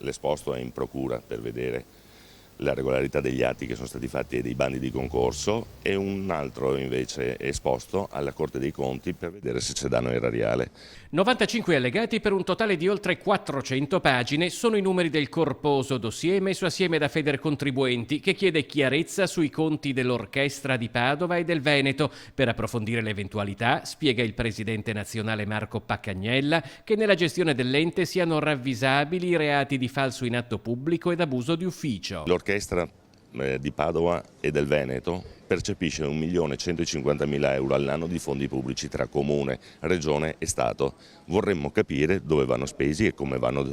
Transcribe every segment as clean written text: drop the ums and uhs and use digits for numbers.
L'esposto è in procura per vedere la regolarità degli atti che sono stati fatti e dei bandi di concorso, e un altro invece è esposto alla Corte dei Conti per vedere se c'è danno erariale. 95 allegati per un totale di oltre 400 pagine sono i numeri del corposo dossier messo assieme da Federcontribuenti, che chiede chiarezza sui conti dell'Orchestra di Padova e del Veneto. Per approfondire l'eventualità, spiega il presidente nazionale Marco Paccagnella, che nella gestione dell'ente siano ravvisabili i reati di falso in atto pubblico ed abuso di ufficio. L'Orchestra di Padova e del Veneto percepisce 1.150.000 euro all'anno di fondi pubblici tra Comune, Regione e Stato. Vorremmo capire dove vanno spesi e come vanno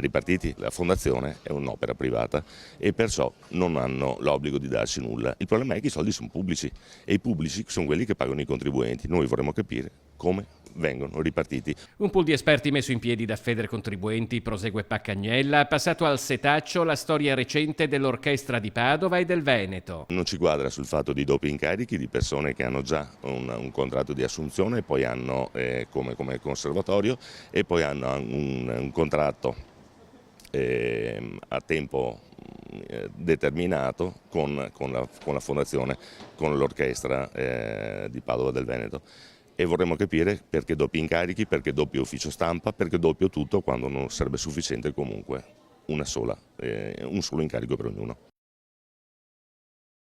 ripartiti. La fondazione è un'opera privata e perciò non hanno l'obbligo di darci nulla. Il problema è che i soldi sono pubblici e i pubblici sono quelli che pagano i contribuenti. Noi vorremmo capire come vengono ripartiti. Un pool di esperti messo in piedi da Federcontribuenti, prosegue Paccagnella, ha passato al setaccio la storia recente dell'Orchestra di Padova e del Veneto. Non ci quadra sul fatto di doppi incarichi di persone che hanno già un contratto di assunzione e poi hanno come conservatorio e poi hanno un contratto a tempo determinato con la fondazione, con l'Orchestra di Padova del Veneto. E vorremmo capire perché doppi incarichi, perché doppio ufficio stampa, perché doppio tutto quando non sarebbe sufficiente comunque un solo incarico per ognuno.